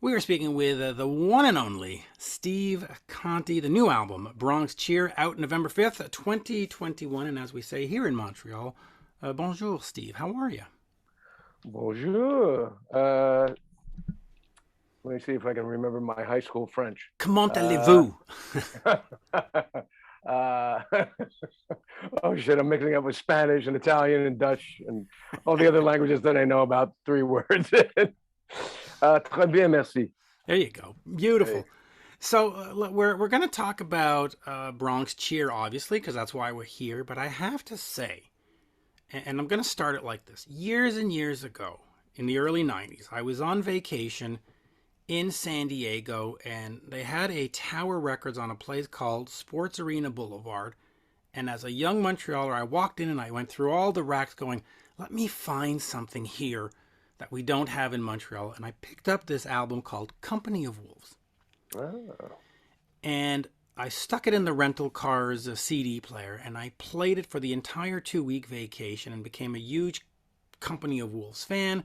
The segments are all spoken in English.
We are speaking with the one and only Steve Conte, the new album, Bronx Cheer, out November 5th, 2021. And as we say here in Montreal, bonjour, Steve. How are you? Bonjour. Let me see if I can remember my high school French. Comment Uh, allez-vous? uh, oh shit, I'm mixing up with Spanish and Italian and Dutch and all the other languages that I know about 3 words. Très bien, merci. There you go. Hey. Beautiful. So we're going to talk about Bronx Cheer, obviously, because that's why we're here. But I have to say, and I'm going to start it like this. Years and years ago, in the early 90s, I was on vacation in San Diego, and they had a Tower Records on a place called Sports Arena Boulevard. And as a young Montrealer, I walked in and I went through all the racks going, let me find something here that we don't have in Montreal. And I picked up this album called Company of Wolves. Oh. And I stuck it in the rental car's CD player and I played it for the entire 2 week vacation and became a huge Company of Wolves fan.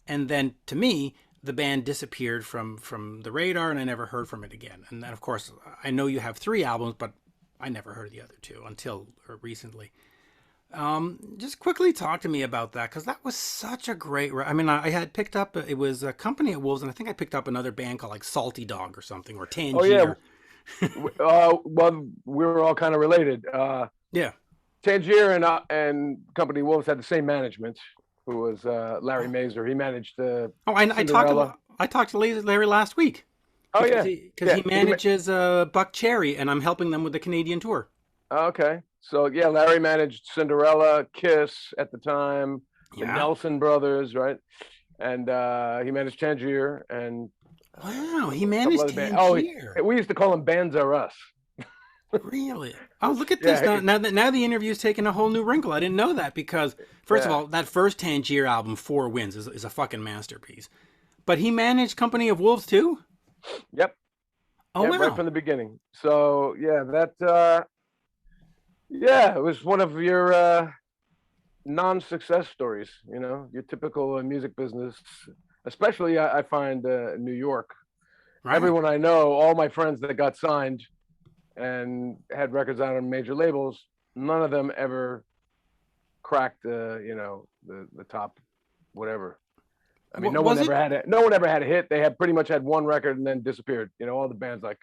And then to me, the band disappeared from the radar and I never heard from it again. And then, of course, I know you have 3 albums, but I never heard of the other 2 until recently. Just quickly talk to me about that because that was such a great. I mean, I had picked up it was a Company of Wolves, and I think I picked up another band called like Salty Dog or something or Oh yeah. Tangier. Well, we were all kind of related. Yeah. Tangier and Company Wolves had the same management, who was Larry Mazer. He managed Oh, Cinderella. I talked to Larry last week Oh because yeah, he yeah. manages Buck Cherry, and I'm helping them with the Canadian tour. Okay. So yeah, Larry managed Cinderella, Kiss at the time, the Yeah. Nelson brothers, right? And he managed Tangier and Wow, he a couple managed other bands. Oh, Tangier. we used to call them Bands Are Us. Really? Oh, look at this. Yeah, Now the interview's taking a whole new wrinkle. I didn't know that because first of yeah. all, that first Tangier album, Four Winds, is a fucking masterpiece. But he managed Company of Wolves too? Yep, Oh yep. Right wow. from the beginning. So yeah, that yeah, it was one of your non-success stories. You know, your typical music business, especially I find New York. Right. Everyone I know, all my friends that got signed and had records out on major labels, none of them ever cracked the top whatever. I mean, Was it? no one ever had a hit. They had pretty much had one record and then disappeared. You know, all the bands like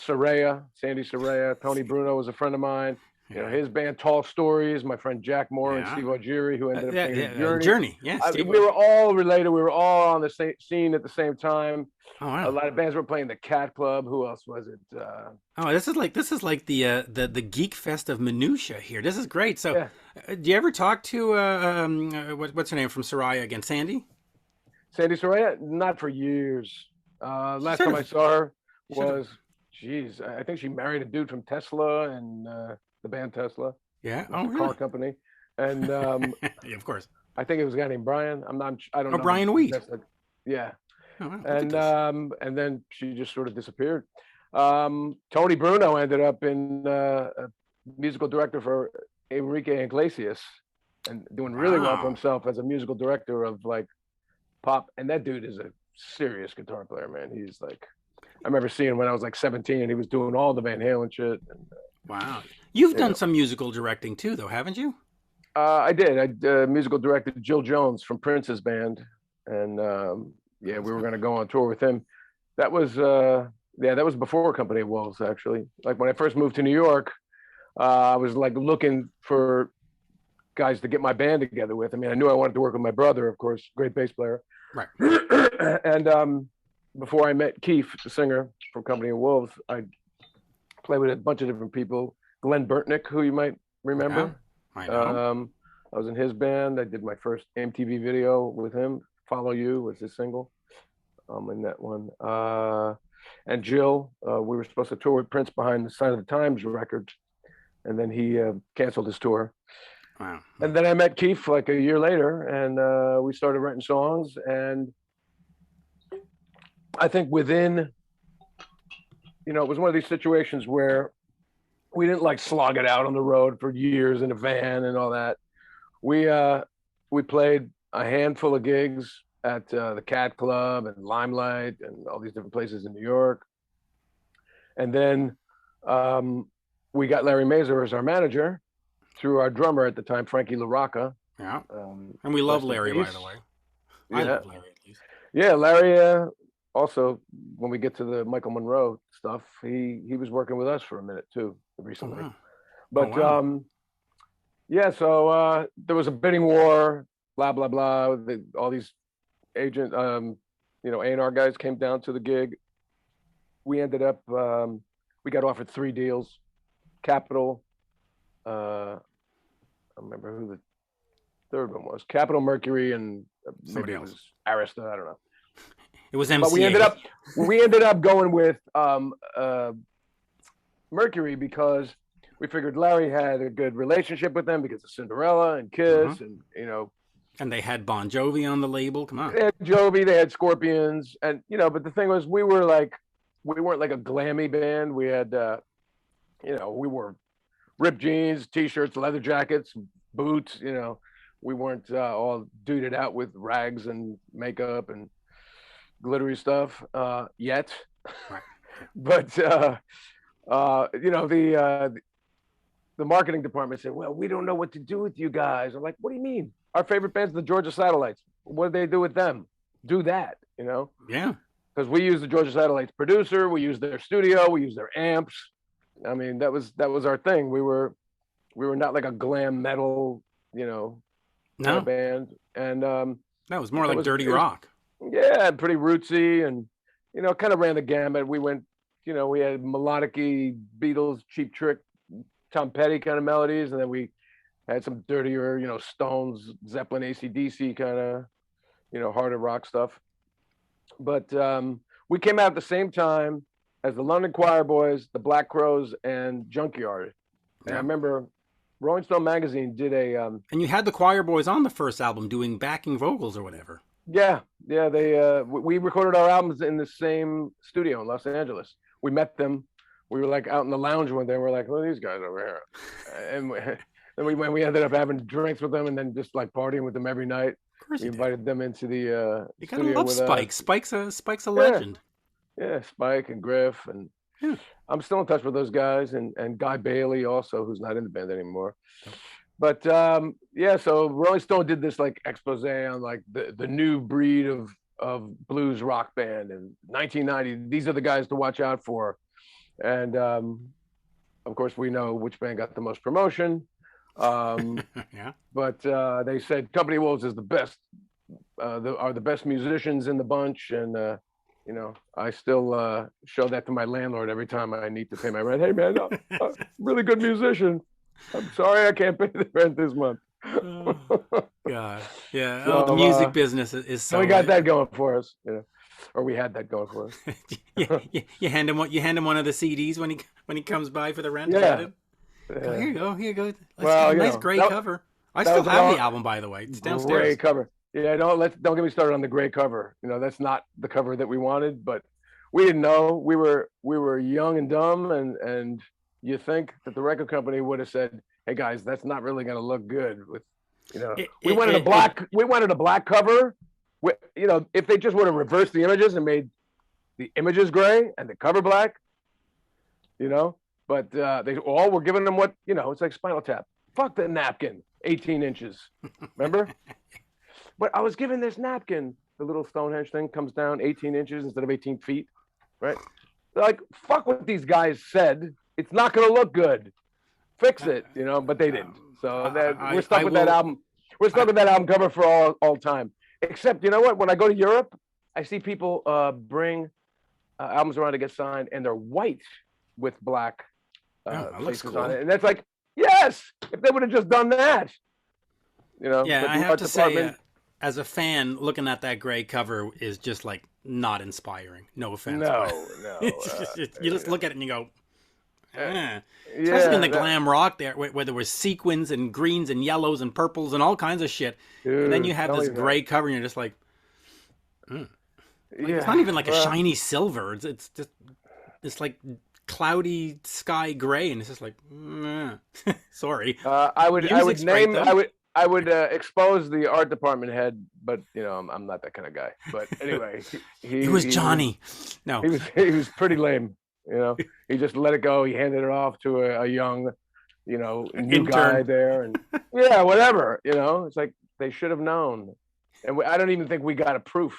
Sandy Soraya, Tony Bruno was a friend of mine. You know, Yeah. his band Tall Stories, my friend Jack Moore and Yeah. Steve Augeri, who ended up Yeah, singing yeah, Journey. Journey. Yeah, Steve We was. were all related. We were all on the same scene at the same time. Oh A wow. lot of bands were playing the Cat Club. Who else was it? Oh, this is like the geek fest of minutia here. This is great. So, Yeah, do you ever talk to what's her name from Soraya again, Sandy? Sandy Soraya. Not for years. She Last sort time I of saw her should have. was, geez, I think she married a dude from Tesla and the band Tesla, Yeah. like Oh the car really? company. And Yeah, of course. I think it was a guy named Brian. I'm not. I don't Oh, know. Brian Wheat. That's like, yeah. Oh wow, look at this. And then she just sort of disappeared. Tony Bruno ended up in a musical director for Enrique Iglesias and doing really well for Wow. himself as a musical director of like pop. And that dude is a serious guitar player, man. He's like, I remember seeing him when I was like 17, and he was doing all the Van Halen shit. And Wow. You've you done know, some musical directing too, though, haven't you? I did. I musical directed Jill Jones from Prince's band, and yeah, That's we were good. going to go on tour with him. That was yeah, that was before Company of Wolves, actually. Like when I first moved to New York, I was like looking for guys to get my band together with. I mean, I knew I wanted to work with my brother, of course, great bass player. Right. And before I met Keith, the singer from Company of Wolves, I played with a bunch of different people. Glenn Burtnick, who you might Yeah, remember. I know. Um, I was in his band. I did my first MTV video with him. Follow You was his single. In that one. And Jill, we were supposed to tour with Prince behind the Sign of the Times record, and then he canceled his tour. Wow. And then I met Keith like a year later, and we started writing songs. And I think within, it was one of these situations where we didn't like slog it out on the road for years in a van and all that. We we played a handful of gigs at the Cat Club and Limelight and all these different places in New York. And then um, we got Larry Mazer as our manager through our drummer at the time, Frankie LaRocca. Yeah. And we love Rest in Larry, by peace. the way. I Yeah, love Larry, at least. yeah. Larry. Also, when we get to the Michael Monroe stuff, he was working with us for a minute too Oh, recently. wow. Oh, But wow. yeah, so there was a bidding war, blah blah blah. All these agent, A&R guys came down to the gig. We ended up, we got offered three deals: Capital. I don't remember who the third one was. Capital, Mercury, and maybe Somebody it else. was Arista. I don't know. It was But we ended MCA. up going with Mercury because we figured Larry had a good relationship with them because of Cinderella and Hmm. Kiss, and And they had Bon Jovi on the label. Come on. they had Jovi, they had Scorpions, and but the thing was, we weren't like a glammy band. We had we wore ripped jeans, t-shirts, leather jackets, boots. We weren't all duded out with rags and makeup and glittery stuff yet. Right. Yeah. But the marketing department said, "Well, we don't know what to do with you guys." I'm like, "What do you mean? Our favorite band's the Georgia Satellites. What did they do with them? Do that, Yeah. because we use the Georgia Satellites producer, we use their studio, we use their amps. I mean, that was our thing. We were not like a glam metal, kind of No, band, and that was more that like was dirty it was rock. yeah, pretty rootsy, and kind of ran the gamut. We went, we had melodic-y Beatles, Cheap Trick, Tom Petty kind of melodies, and then we had some dirtier, Stones, Zeppelin, AC/DC kind of, harder rock stuff. But we came out at the same time as the London Choir Boys, the Black Crowes, and Junkyard. And I Yeah. remember Rolling Stone magazine did a And you had the Choir Boys on the first album doing backing vocals or whatever. yeah, they we recorded our albums in the same studio in Los Angeles. We met them. We were like out in the lounge one day. We're like, "Who are these guys over here?" And then we ended up having drinks with them, and then just like partying with them every night. Of course We you did. invited them into the You gotta studio love with us. Spike. Spike's a Yeah, legend. yeah, Spike and Griff, and Yeah. I'm still in touch with those guys, and Guy Bailey also, who's not in the band anymore. Nope. But yeah, so Rolling Stone did this like expose on like the new breed of blues rock band in 1990. These are the guys to watch out for, and of course we know which band got the most promotion. Um, Yeah. but they said Company Wolves is the best, are the best musicians in the bunch, and I still show that to my landlord every time I need to pay my rent. Hey man, really good musician. I'm sorry I can't pay the rent this month. Oh, God. Yeah. Oh, the So music business is we so. got that going for us, or we had that going for us. You hand him one of the CDs when he comes by for the rent. Is that Yeah, it? Go, yeah. here you go. Here you go. Let's get Well, a nice gray cover. I that still was a have long, the album, by the way. It's gray downstairs. cover. Yeah, don't get me started on the gray cover. That's not the cover that we wanted, but we didn't know. We were young and dumb, and you think that the record company would have said, "Hey guys, that's not really going to look good with." It, We it, wanted a it, it, black. We wanted a black cover. If they just would have reversed the images and made the images gray and the cover black, you know. But they all were giving them what It's like Spinal Tap. Fuck the napkin, 18 inches. Remember? But I was given this napkin. The little Stonehenge thing comes down 18 inches instead of 18 feet, right? They're like, fuck what these guys said. It's not going to look good. Fix it, But they didn't. So we're stuck I with that will. album. We're stuck with that album cover for all time. Except, you know what? When I go to Europe, I see people bring albums around to get signed, and they're white with black Oh, that looks faces on cool. it, and that's like, yes, if they would have just done that, Yeah, But I the have art to say, department, as a fan, looking at that gray cover is just like not inspiring. No offense, but no, no, you just look at it and you go, uh, eh. Especially in yeah, the glam rock there, where there was sequins and greens and yellows and purples and all kinds of shit, and then you dude, have tell this me about gray it. cover and you're just like, mm. Like it's not Yeah, even like a well, shiny silver. It's just it's like cloudy sky gray, and it's just like, sorry. I would Music's great name though. I would expose the art department head, but I'm not that kind of guy. But anyway, It he was he was Johnny. No, he was pretty lame. He just let it go. He handed it off to a young, new intern. guy there, and yeah, whatever. It's like they should have known, and I don't even think we got a proof,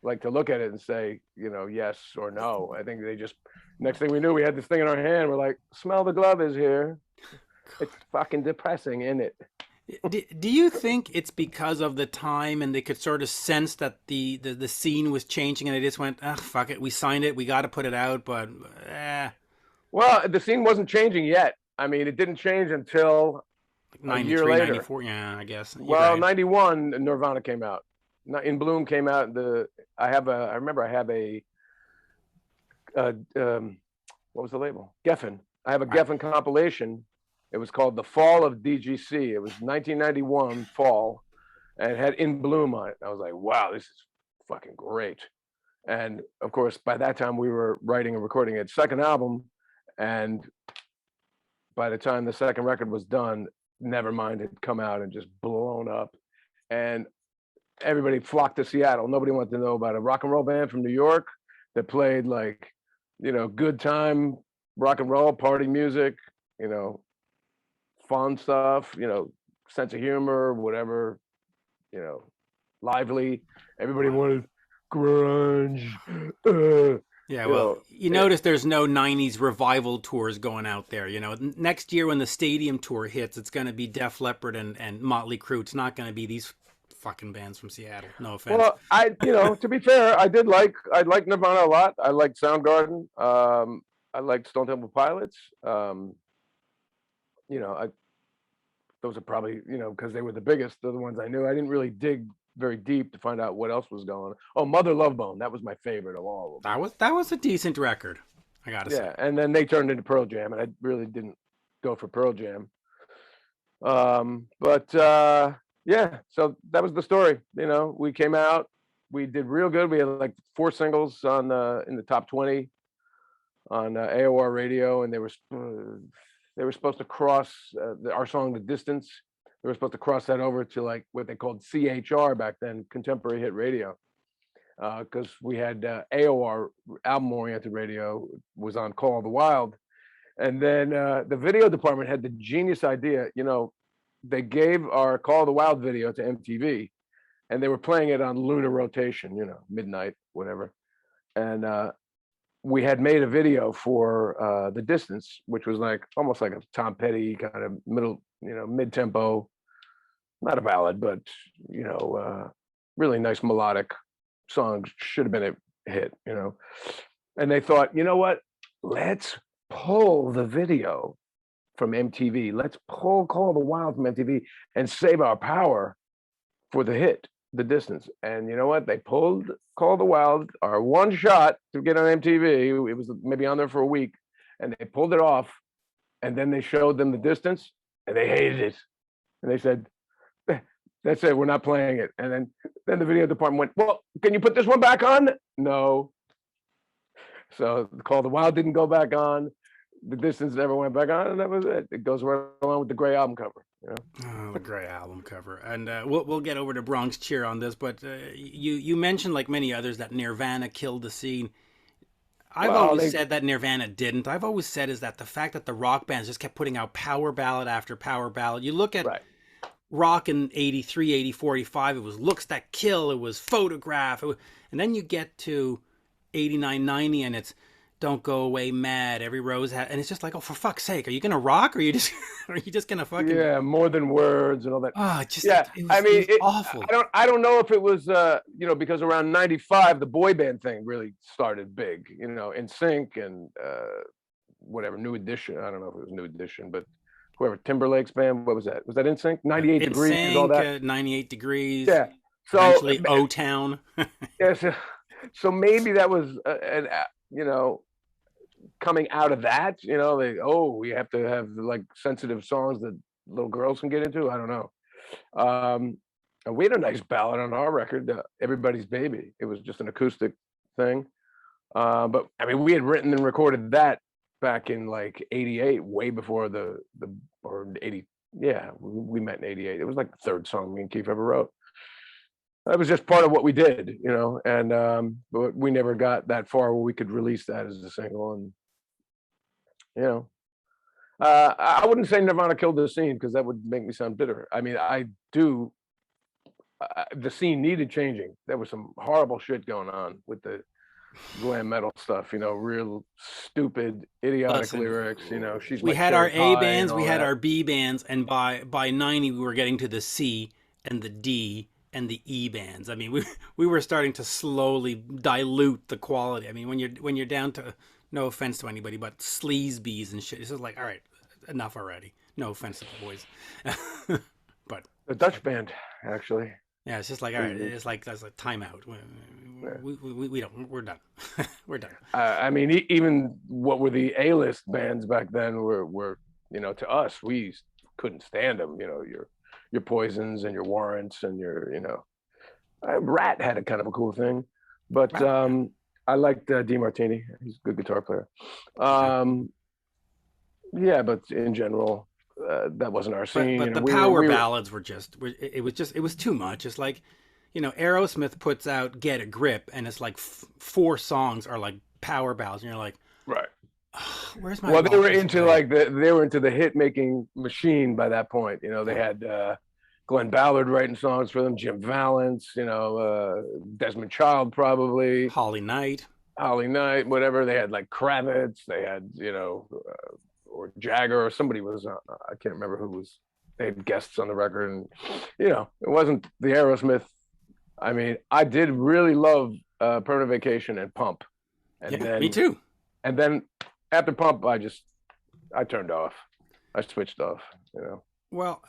like to look at it and say, yes or no. I think they just next thing we knew, we had this thing in our hand. We're like, smell the glove is here. It's fucking depressing, isn't it? Do you think it's because of the time and they could sort of sense that the scene was changing and they just went, ah, fuck it, we signed it, we got to put it out, but Well, the scene wasn't changing yet. I mean, it didn't change until like a year 93, later. 94, yeah, I guess. You're Well, right. 91, Nirvana came out. In Bloom came out. I remember I have uh, um, what was the label? Geffen. I have a Right. Geffen compilation. It was called The Fall of DGC. It was 1991 fall, and it had In Bloom on it. I was like, wow, this is fucking great. And of course, by that time, we were writing and recording its second album. And by the time the second record was done, Nevermind had come out and just blown up. And everybody flocked to Seattle. Nobody wanted to know about a rock and roll band from New York that played like, good time rock and roll, party music, you know, fun stuff, sense of humor, whatever, you know, lively. Everybody Right. wanted grunge. Uh, Yeah, you well, know, you it, notice there's no 90s revival tours going out there. Next year when the stadium tour hits, it's going to be Def Leppard and Motley Crue. It's not going to be these fucking bands from Seattle. No offense. well, to be fair, I liked Nirvana a lot. I liked Soundgarden. I liked Stone Temple Pilots. I those are probably because they were the biggest. They're the ones I knew. I didn't really dig very deep to find out what else was going on. Oh, Mother Love Bone, that was my favorite of all of them. That was a decent record, I got to say. Yeah, and then they turned into Pearl Jam, and I really didn't go for Pearl Jam. But yeah, so that was the story. We came out, we did real good. We had like 4 singles on in the top 20 on AOR radio, and they were supposed to cross our song "The Distance." They were supposed to cross that over to like what they called CHR back then, contemporary hit radio, because we had AOR album-oriented radio was on Call of the Wild, and then the video department had the genius idea. They gave our Call of the Wild video to MTV, and they were playing it on lunar rotation, midnight, whatever. And we had made a video for The Distance, which was like almost like a Tom Petty kind of middle, mid tempo, not a ballad, but really nice melodic song. Should have been a hit, And they thought, you know what? Let's pull the video from MTV. Let's pull Call of the Wild from MTV and save our power for the hit, The Distance. And you know what? They pulled Call of the Wild, our one shot to get on MTV. It was maybe on there for a week, and they pulled it off. And then they showed them The Distance, and they hated it. And they said, "That's it. We're not playing it." And then the video department went, "Well, can you put this one back on?" No. So Call of the Wild didn't go back on. The Distance never went back on, and that was it. It goes right along with the gray album cover. Oh, the great album cover, and we'll get over to Bronx Cheer on this, but you mentioned like many others that Nirvana killed the scene. I've Well, always they said that Nirvana didn't. I've always said is that the fact that the rock bands just kept putting out power ballad after power ballad. You look at right. rock in 83, 84, 85, it was Looks That Kill, it was Photograph, and then you get to 89, 90, and it's Don't Go Away Mad, Every Rose Has, and it's just like, oh, for fuck's sake, are you gonna rock, or are you just are you just gonna fucking Yeah, more than words and all that. oh, just Yeah, like it I was mean, awful. I don't know if it was because around '95 the boy band thing really started big. In Sync and whatever New Edition. I don't know if it was New Edition, but whoever Timberlake's band. What was that? Was that In Sync? 98 In Degrees, all Sync, that. 98 Degrees, Yeah. So eventually O Town. yeah, so maybe that was an you know coming out of that. We have to have like sensitive songs that little girls can get into. I don't know. And we had a nice ballad on our record, "Everybody's Baby." It was just an acoustic thing. But I mean, we had written and recorded that back in like '88, way before the or Yeah, we met in '88. It was like the third song me and Keith ever wrote. That was just part of what we did, and but we never got that far where we could release that as a single. And you know, I wouldn't say Nirvana killed the scene because that would make me sound bitter. I mean, I do. The scene needed changing. There was some horrible shit going on with the glam metal stuff. Real stupid, idiotic Listen, lyrics. She's we my had our cherry A pie and bands, we all had that. our B bands, and by 90 we were getting to the C and the D and the E bands. I mean, we were starting to slowly dilute the quality. I mean, when you're down to, no offense to anybody, but sleaze bees and shit, it's just like, all right, enough already. No offense to the boys, but The Dutch band, actually. yeah, it's just like, all right, it's like that's a timeout. Yeah. We don't, we're done. We're done. I mean, even what were the A-list bands back then were to us, we couldn't stand them. Your Poisons and your Warrants and Rat had a kind of a cool thing, but Right. Yeah. I liked DeMartini. He's a good guitar player. Yeah. Um, yeah, but in general, that wasn't our scene. But the We were power we were ballads were just, it was too much. It's like, Aerosmith puts out Get a Grip, and it's like four songs are like power ballads, and you're like, right. oh, where's my Well, they were Walker's into way? like they were into the hit making machine by that point. They Yeah. had Glenn Ballard writing songs for them, Jim Valance, Desmond Child probably, Holly Knight. Holly Knight, whatever. They had like Kravitz, they had or Jagger or somebody was I can't remember who was. They had guests on the record, and it wasn't the Aerosmith. I mean, I did really love Permanent Vacation and Pump, and Yeah, me then too. and then after Pump, I turned off. I switched off. Well,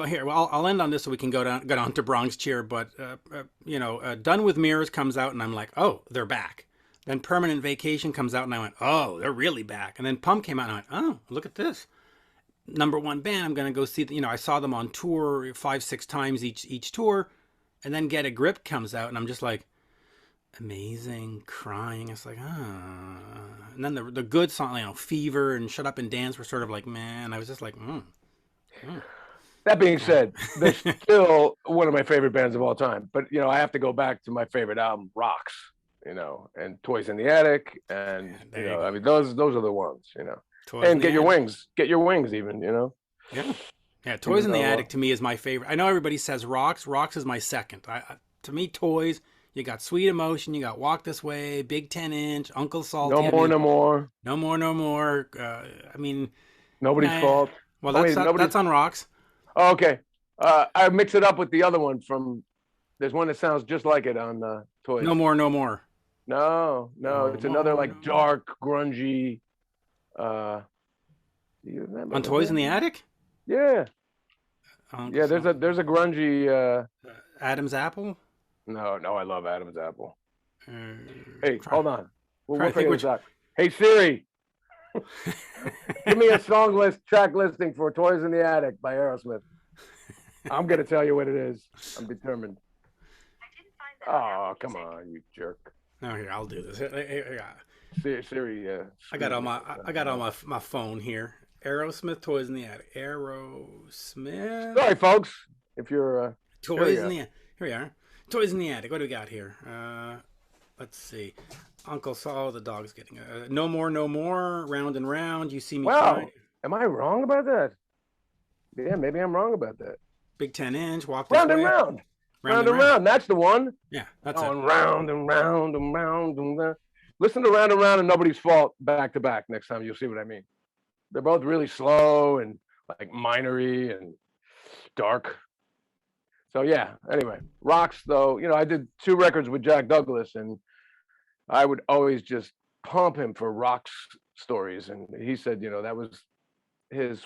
here, well, I'll end on this so we can go down to Bronx Cheer. But Done with Mirrors comes out, and I'm like, oh, they're back. Then Permanent Vacation comes out, and I went, oh, they're really back. And then Pump came out, and I went, oh, look at this. Number one band. I'm gonna go see. I saw them on tour 5-6 times each tour, and then Get a Grip comes out, and I'm just like, amazing, crying. It's like, ah. And then the good song, Fever and Shut Up and Dance were sort of like, man. I was just like, mm. That being said, they're still one of my favorite bands of all time. But I have to go back to my favorite album, Rocks. And Toys in the Attic, and There you I go. mean those are the ones. Toys in And the Attic. Get Your Wings, even. Yeah. Yeah, Toys Even in the though Attic to me is my favorite. I know everybody says Rocks. Rocks is my second. To me, Toys, you got Sweet Emotion, you got Walk This Way, Big 10 Inch, Uncle No Salty. I More, mean, No More, No More, No More. I mean, Nobody's nah. Fault. Well, Oh wait, that's on Rocks. Oh, okay. I mix it up with the other one from. There's one that sounds just like it on No Toys. More, No More. No, No it's another more, like no more. dark, grungy. Uh, do you remember On that Toys in the band? Attic? Yeah, Uncle yeah. Salty. There's a grungy. Adam's Apple? No, I love Adam's Apple. Uh, Hey, try, hold on. trying We'll to think figure this which. out. Hey Siri, give me a song list track listing for Toys in the Attic by Aerosmith. I'm gonna tell you what it is. I'm determined. Oh, come on, you jerk. No, here, I'll do this. Here, Siri, I got screwed on me. I got on my phone here. Aerosmith, Toys in the Attic. Aerosmith, Sorry, folks. If you're, here we Toys in go. the Attic. Here we are. Toys in the Attic. What do we got here? Let's see. Uncle Saul, the dog's getting no more, no more. Round and round. You see me trying. Wow, am I wrong about that? Yeah, maybe I'm wrong about that. Big 10 inch. Walk this Round and way. round, Round round and and round. round. That's the one. Yeah, that's it. Going round and round and round and round. Listen to Round and Nobody's Fault back to back. Next time you'll see what I mean. They're both really slow and like minery and dark. So yeah. Anyway, Rocks though. I did 2 records with Jack Douglas, and I would always just pump him for Rocks stories, and he said, that was his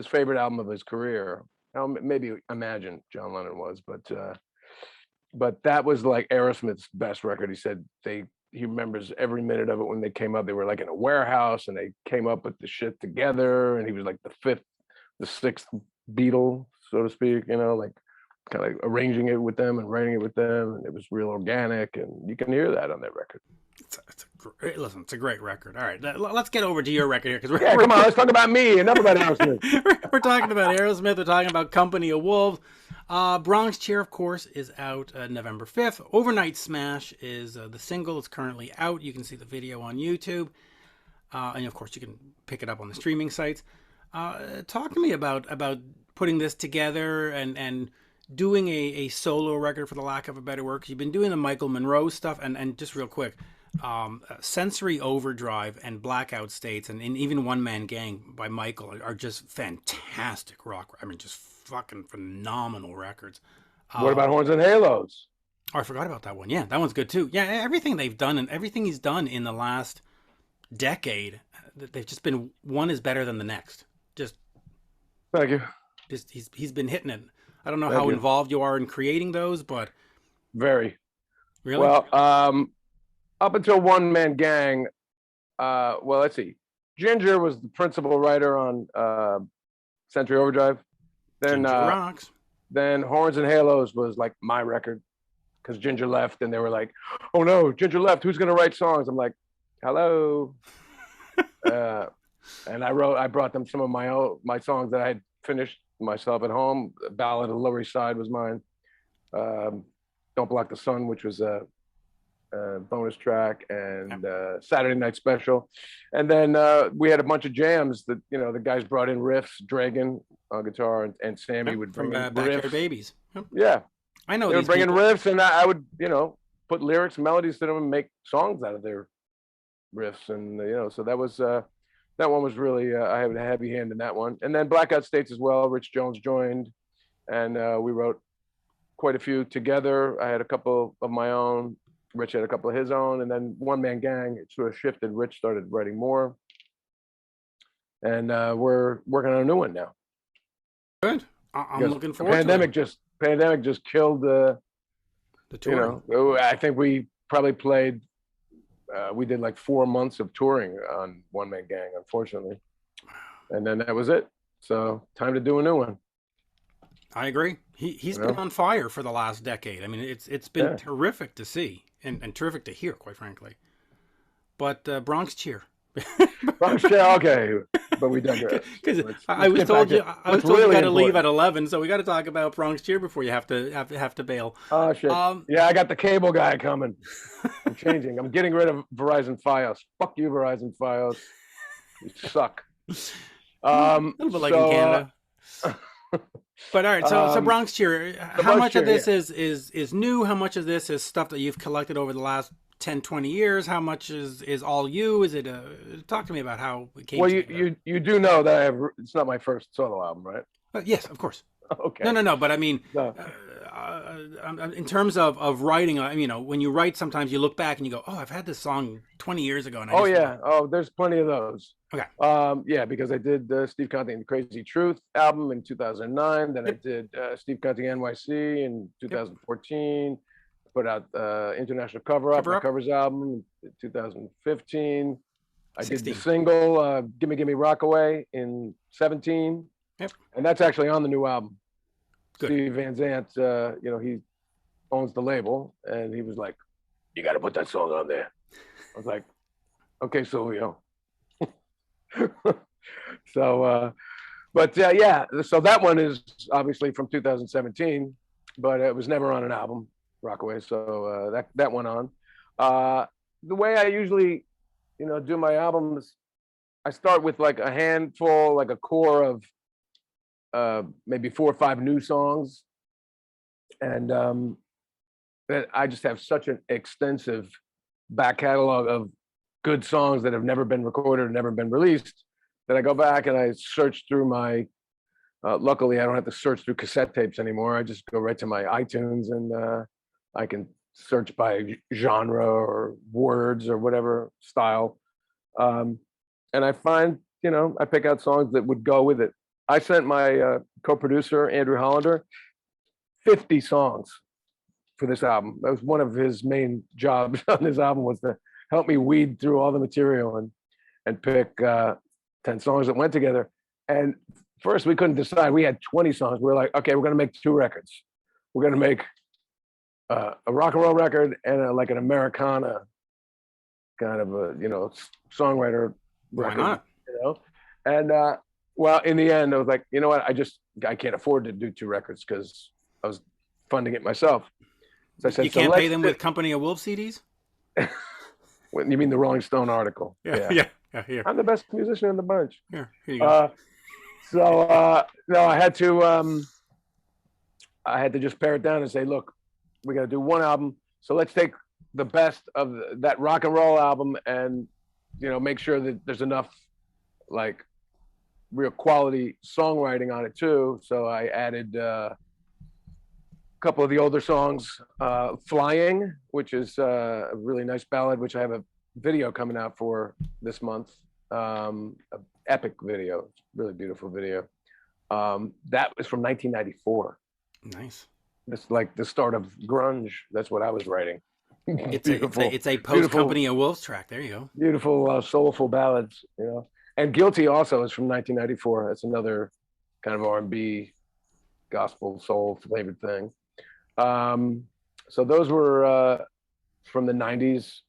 favorite album of his career. Now, maybe Imagine John Lennon was, but that was like Aerosmith's best record. He said he remembers every minute of it when they came up. They were like in a warehouse and they came up with the shit together, and he was like the sixth Beatle, so to speak. Like kind of arranging it with them and writing it with them, and it was real organic, and you can hear that on that record. It's a Listen, it's a great record. All right, let's get over to your record here because Yeah, come on, let's talk about me, enough about Aerosmith. we're talking about Aerosmith. We're talking about Company of Wolves. Bronx Cheer, of course, is out November 5th. Overnight Smash is the single. It's currently out. You can see the video on YouTube. And of course, you can pick it up on the streaming sites. Talk to me about putting this together and doing a solo record, for the lack of a better word. You've been doing the Michael Monroe stuff, and just real quick, Sensory Overdrive and Blackout States and even One Man Gang by Michael are just fantastic rock. I mean, just fucking phenomenal records. What about Horns and Halos? Oh, I forgot about that one. Yeah, that one's good too. Yeah, everything they've done and everything he's done in the last decade, they've just been, one is better than the next. Just Thank you. Just he's been hitting it. I don't know Thank how you. involved you are in creating those, but Very. really, Well, up until One Man Gang, well, let's see. Ginger was the principal writer on Century Overdrive. Then Ginger rocks. then Horns and Halos was like my record because Ginger left, and they were like, "Oh no, Ginger left. Who's gonna write songs?" I'm like, "Hello." And I brought them some of my songs that I had finished myself at home. Ballad of the Lower East Side was mine. Don't Block the Sun, which was a bonus track, and Saturday Night Special. And then we had a bunch of jams that, the guys brought in riffs, Dragon on guitar, and Sammy would bring in Backyard riffs. Babies. Yep. Yeah, I know they would these bring in people. riffs, and I would, put lyrics, melodies to them, and make songs out of their riffs. And so that one was really, I had a heavy hand in that one. And then Blackout States as well. Rich Jones joined, and we wrote quite a few together. I had a couple of my own. Rich had a couple of his own, and then One Man Gang, it sort of shifted. Rich started writing more, and we're working on a new one now. Good. I'm Because looking forward to pandemic just killed the tour. I think we probably played. We did like 4 months of touring on One Man Gang, unfortunately, and then that was it. So time to do a new one. I agree. He's been on fire for the last decade. I mean, it's been terrific to see and terrific to hear, quite frankly. But Bronx Cheer. Bronx Cheer, okay, but we digress. Because I was told you got to leave at 11, so we got to talk about Bronx Cheer before you have to bail. Oh shit! Yeah, I got the cable guy coming. I'm changing. I'm getting rid of Verizon Fios. Fuck you, Verizon Fios. You suck. A little bit like in Canada. But all right, so Bronx Cheer, how much of this is new? How much of this is stuff that you've collected over the last 10, 20 years? How much is all you? Is it talk to me about how it came together. you do know that it's not my first solo album, right? Yes, of course. Okay. No, but I mean, No. in terms of writing, when you write, sometimes you look back and you go, "Oh, I've had this song 20 years ago." And there's plenty of those. Okay. Yeah, because I did Steve Conte and the Crazy Truth album in 2009. Then I did Steve Conte NYC in 2014. Put out International Cover Up, my covers album in 2015. I 16. did the single Gimme Rockaway in 17. Yep. And that's actually on the new album. Good. Steve Van Zandt, he owns the label, and he was like, "You got to put that song on there." I was like, "Okay, Silvio." So, so that one is obviously from 2017, but it was never on an album, Rockaway. So that went on. The way I usually, do my albums, I start with like a handful, like a core of maybe 4 or 5 new songs, and I just have such an extensive back catalog of good songs that have never been recorded or never been released that I go back and I search through my. Luckily, I don't have to search through cassette tapes anymore. I just go right to my iTunes, and I can search by genre or words or whatever style, and I find, I pick out songs that would go with it. I sent my co-producer, Andrew Hollander, 50 songs for this album. That was one of his main jobs on this album, was to help me weed through all the material and pick 10 songs that went together. And first, we couldn't decide. We had 20 songs. We were like, okay, we're going to make 2 records. We're going to make a rock and roll record and like an Americana kind of a songwriter Why record, not? and well, in the end, I was like, you know what, I can't afford to do two records because I was funding it myself. So I You said, so can't pay let's them with Company of Wolves CDs? you mean the Rolling Stone article? Yeah, Yeah, yeah, yeah. Here, I'm the best musician in the bunch. here you go. No, I had to just pare it down and say, look, we got to do one album. So let's take the best of that rock and roll album and, make sure that there's enough like real quality songwriting on it too. So I added a couple of the older songs, Flying, which is a really nice ballad, which I have a video coming out for this month. An epic video, really beautiful video. That was from 1994. Nice. It's like the start of grunge. That's what I was writing. Beautiful, It's a post beautiful, Company of Wolves track. There you go. beautiful, soulful ballads. And Guilty also is from 1994. That's another kind of R&B, gospel, soul flavored thing. So those were from the 90s.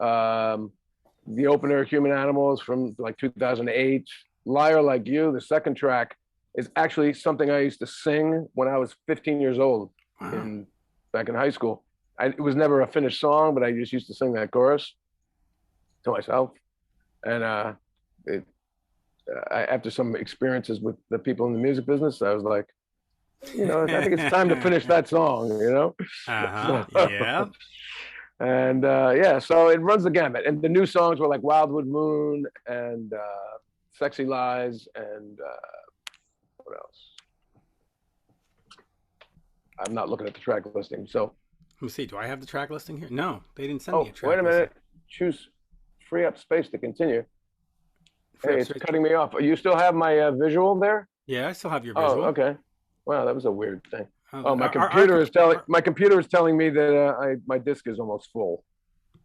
The opener, Human Animals, from like 2008. Liar Like You, the second track, is actually something I used to sing when I was 15 years old Wow. back in high school. It was never a finished song, but I just used to sing that chorus to myself. And after some experiences with the people in the music business, I was like, I think it's time to finish that song. Uh-huh. Yeah. And yeah, so it runs the gamut. And the new songs were like Wildwood Moon and Sexy Lies and what else? I'm not looking at the track listing. So, Let me see. Do I have the track listing here? No, they didn't send me a oh, wait track a listing. minute. Choose free up space to continue. Free Hey, up it's space. cutting me off. You still have my visual there? Yeah, I still have your Oh, visual. okay. Wow, that was a weird thing. Uh, Oh, my computer is telling me that my disk is almost full.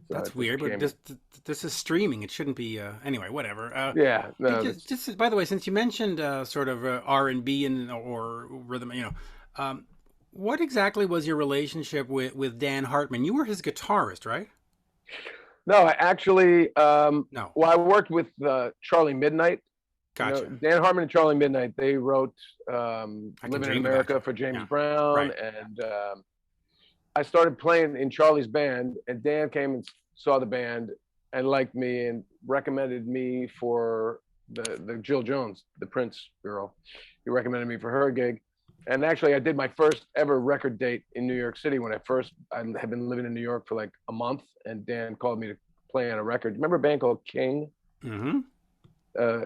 So that's it just weird, but came. this is streaming. It shouldn't be. Anyway, whatever. Yeah, Hey, no, that's just by the way, since you mentioned sort of R&B and or rhythm, um, what exactly was your relationship with Dan Hartman? You were his guitarist, right? no. I actually, No, well, I worked with Charlie Midnight. gotcha. Dan Hartman and Charlie Midnight. They wrote I can "Living in dream about America" you. for James Yeah, Brown, right. and I started playing in Charlie's band, and Dan came and saw the band and liked me and recommended me for the Jill Jones, the Prince girl. He recommended me for her gig. And actually, I did my first ever record date in New York City when I had been living in New York for like a month, and Dan called me to play on a record. Remember a band called King? Mm-hmm.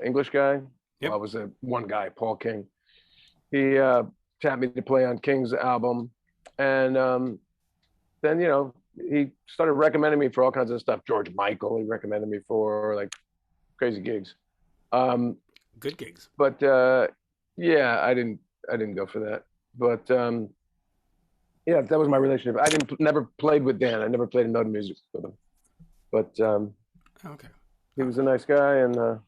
English guy. Well, Yep. I was a one guy, Paul King. He tapped me to play on King's album, and then he started recommending me for all kinds of stuff. George Michael, he recommended me for like crazy gigs. Um, Good gigs. but yeah, I didn't go for that. But yeah, that was my relationship. I didn't never played with Dan. I never played a note of music with him. But Okay. he was a Okay. nice guy, and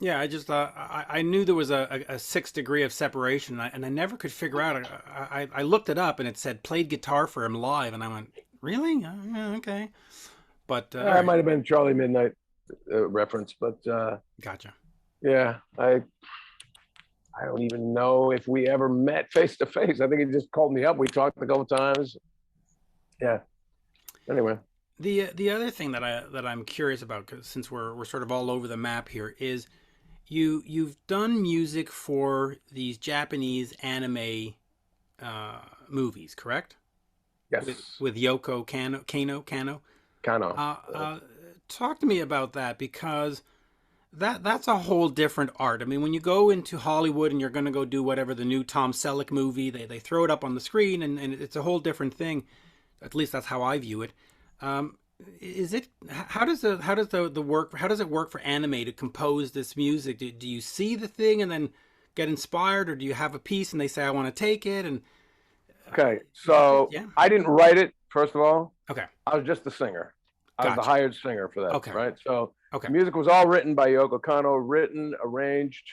Yeah, I just I knew there was a 6 degree of separation, and I never could figure out. I looked it up, and it said played guitar for him live, and I went, really? Yeah, okay. But all it right, might have been Charlie Midnight reference. But gotcha. yeah, I don't even know if we ever met face to face. I think he just called me up. We talked a couple times. Yeah. Anyway. The other thing that I'm curious about, 'cause since we're sort of all over the map here, is you've done music for these Japanese anime movies, correct? Yes. With Yoko Kano. Kano. Uh, uh, Talk to me about that, because that's a whole different art. I mean, when you go into Hollywood and you're going to go do whatever the new Tom Selleck movie, they throw it up on the screen, and it's a whole different thing. At least that's how I view it. Um, is it the work, how does it work for anime to compose this music? Do you see the thing and then get inspired, or do you have a piece and they say I want to take it, and Okay. So yeah, I didn't write it, first of all. okay, I was just the singer. I was the gotcha, hired singer for that, okay, right? So okay, the music was all written by Yoko Kano, written, arranged.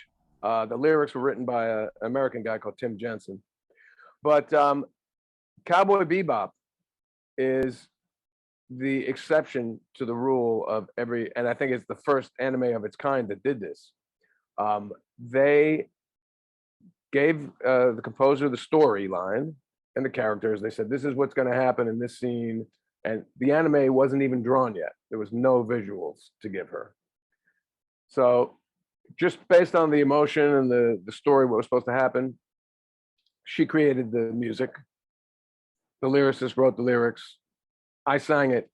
The lyrics were written by an American guy called Tim Jensen. But Cowboy Bebop is the exception to the rule of every, and I think it's the first anime of its kind that did this. They gave the composer the storyline and the characters. They said, this is what's going to happen in this scene. And the anime wasn't even drawn yet. There was no visuals to give her. So just based on the emotion and the story, what was supposed to happen, she created the music. The lyricist wrote the lyrics. I sang it.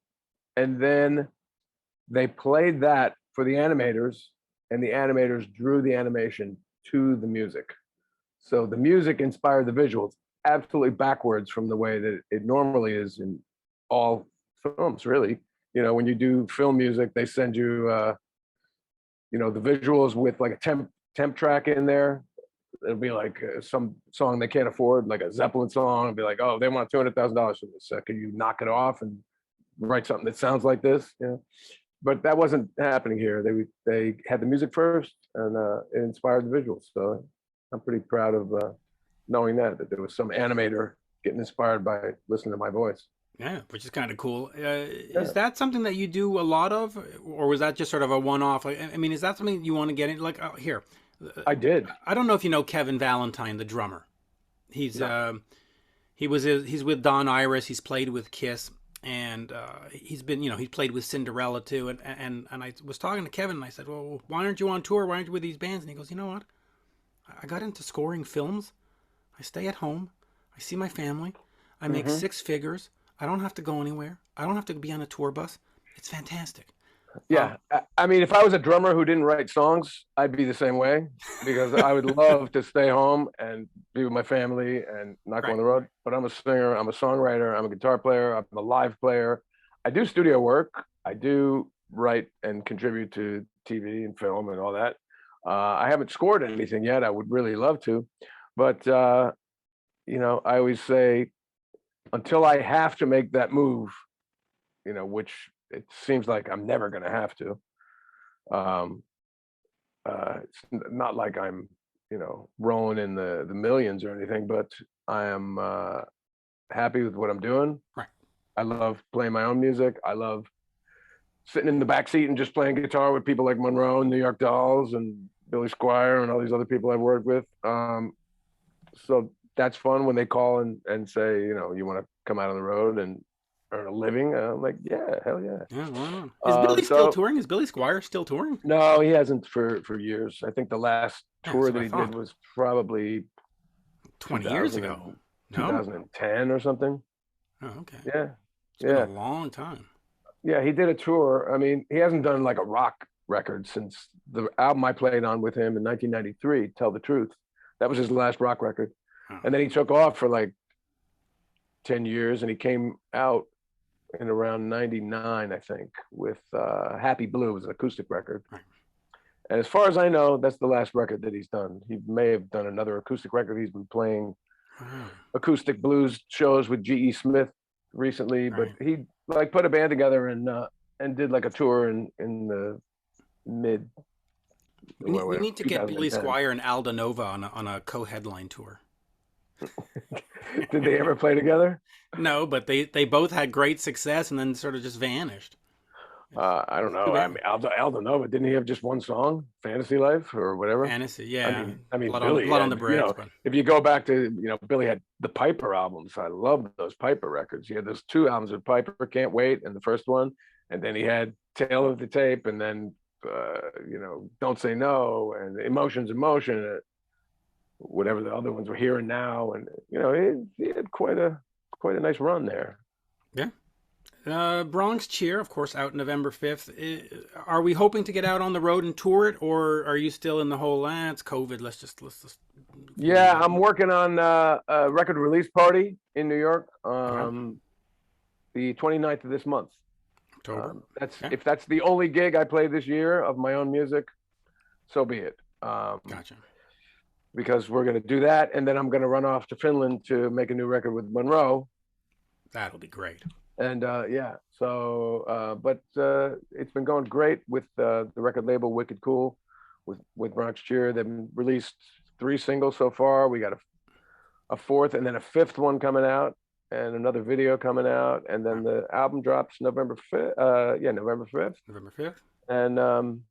And then they played that for the animators, and the animators drew the animation to the music. So the music inspired the visuals absolutely backwards from the way that it normally is in all films, really. You know, when you do film music, they send you, you know, the visuals with like a temp track in there. It'll be like some song they can't afford, like a Zeppelin song. It'll be like, oh, they want $200,000 for this. Can you knock it off and write something that sounds like this? Yeah. But that wasn't happening here. They had the music first, and it inspired the visuals. So I'm pretty proud of knowing that there was some animator getting inspired by listening to my voice. Yeah, which is kind of cool. Is Yeah, that something that you do a lot of, or was that just sort of a one-off? Like, I mean, is that something you want to get into? Like, here, I did. I don't know if you know Kevin Valentine, the drummer. He's No. he's with Don Iris. He's played with Kiss, and he's been, he's played with Cinderella too. And I was talking to Kevin, and I said, well, why aren't you on tour? Why aren't you with these bands? And he goes, you know what? I got into scoring films. I stay at home. I see my family. I make Hmm. six figures. I don't have to go anywhere. I don't have to be on a tour bus. It's fantastic. Yeah, I mean, if I was a drummer who didn't write songs, I'd be the same way, because I would love to stay home and be with my family and not go on Right. the road. But I'm a singer, I'm a songwriter, I'm a guitar player, I'm a live player. I do studio work. I do write and contribute to TV and film and all that. I haven't scored anything yet. I would really love to, but you know, I always say until I have to make that move, you know, which it seems like I'm never going to have to. Um, it's not like I'm, you know, rolling in the millions or anything, but I am happy with what I'm doing. Right. I love playing my own music. I love sitting in the back seat and just playing guitar with people like Monroe and New York Dolls and Billy Squire and all these other people I've worked with. So that's fun when they call and say, you know, you want to come out on the road and earn a living. I'm like, yeah, hell yeah. Yeah, why not? Is Billy still So touring? Is Billy Squire still touring? no, he hasn't for years. I think the last Yeah, that's tour what that I he did thought. was probably 20 years 2000 ago. No? 2010 or something. Oh, okay. Yeah, It's been a yeah, long time. yeah. He did a tour. I mean, he hasn't done like a rock record since the album I played on with him in 1993, Tell the Truth. That was his last rock record. Oh, And then he took off for like 10 years, and he came out in around 99, I think, with Happy Blue, was an acoustic record. right. And as far as I know, that's the last record that he's done. He may have done another acoustic record. He's been playing Wow. acoustic blues shows with G.E. Smith recently, but Right. he like put a band together and did like a tour in the mid We whatever need to get Billy 2010. Squire and Alda Nova on a co-headline tour. Did they ever play together? No, but they both had great success and then sort of just vanished. I don't It's too know. I bad. mean, Aldo Nova, didn't he have just one song, "Fantasy Life" or whatever? Fantasy, yeah. I mean, Billy Blood on the had, you bricks, know, but if you go back to, you know, Billy had the Piper albums. I love those Piper records. He had those two albums with Piper, "Can't Wait" and the first one, and then he had "Tale of the Tape," and then you know, "Don't Say No" and "Emotions in Motion," whatever the other ones were, "Here and Now," and you know, he had quite a nice run there. yeah. Bronx Cheer, of course, out November 5th. Are we hoping to get out on the road and tour it, or are you still in the whole, it's COVID, let's just Yeah, I'm working on a record release party in New York, okay, the 29th of this month. October? That's Okay, if that's the only gig I play this year of my own music, so be it. gotcha. Because we're going to do that, and then I'm going to run off to Finland to make a new record with Monroe. That'll be great. And yeah, so it's been going great with the record label Wicked Cool, with Bronx Cheer. They've released 3 singles so far. We got a fourth and then a fifth one coming out, and another video coming out, and then the album drops November 5th. Yeah, November 5th. November 5th. And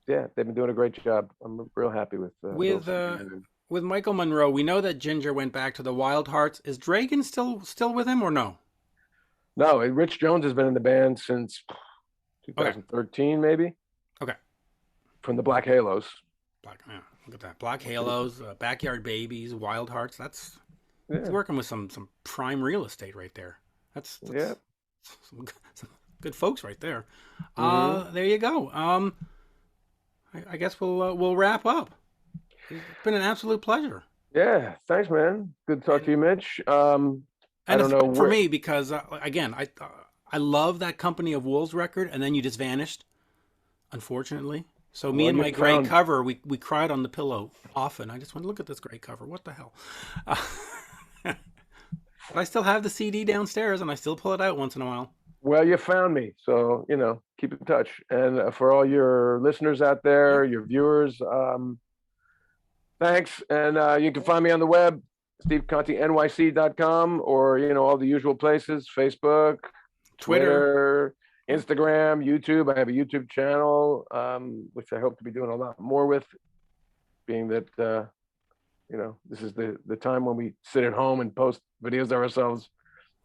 yeah, they've been doing a great job. I'm real happy with Bill With Stevie. And with Michael Monroe, we know that Ginger went back to the Wild Hearts. Is Dragon still with him or no? no, Rich Jones has been in the band since Okay. 2013, maybe, Okay. from the Black Halos. Black, yeah, look at that. Black Halos, Backyard Babies, Wild Hearts. That's he's Yeah, working with some prime real estate right there. yeah. That's some good folks right there. Hmm. There you go. I guess we'll wrap up. It's been an absolute pleasure. Yeah, thanks, man. Good to talk to And you, Mitch. I and a don't know thrill for where. me because again, I love that Company of Wolves record, and then you just vanished, unfortunately. So me Well, and you my gray found. cover, we cried on the pillow often. I just went, look at this gray cover. What the hell? Uh, but I still have the CD downstairs, and I still pull it out once in a while. Well, you found me, so keep in touch. And for all your listeners out Yeah. there, your viewers, thanks. And you can find me on the web, stevecontenyc.com, or all the usual places: Facebook, Twitter. Twitter, Instagram, YouTube. I have a YouTube channel, which I hope to be doing a lot more with, being that this is the time when we sit at home and post videos of ourselves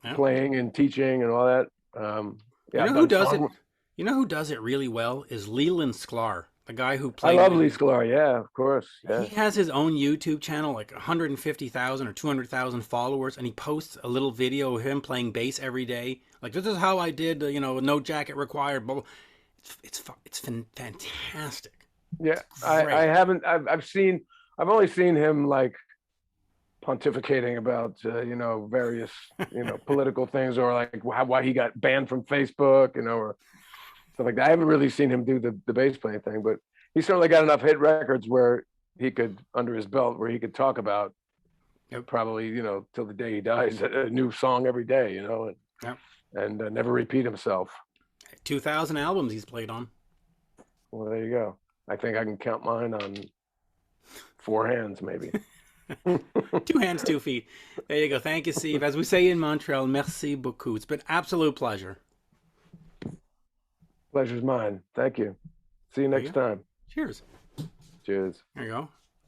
Yeah. playing and teaching and all that. You Yeah, know I've who done does it? song. You know who does it really well is Leland Sklar, the guy who I played love Lee with. Sklar. Yeah, of course. He Yeah. has his own YouTube channel, like 150,000 or 200,000 followers, and he posts a little video of him playing bass every day. Like, this is how I did, no jacket required. Blah, blah. It's fantastic. Yeah. It's I great. haven't. I've only seen him like pontificating about various political things, or like why he got banned from Facebook, or stuff like that. I haven't really seen him do the bass playing thing, but he certainly got enough hit records where he could, under his belt, where he could talk about Yep. probably till the day he dies a new song every day, Yep. and never repeat himself. 2,000 albums he's played on. Well, there you go. I think I can count mine on four hands, maybe. Two hands, 2 feet. There you go. Thank you, Steve. As we say in Montreal, merci beaucoup. It's been absolute pleasure. Pleasure's mine. Thank you. See you There you next go. time. Cheers. Cheers. There you go.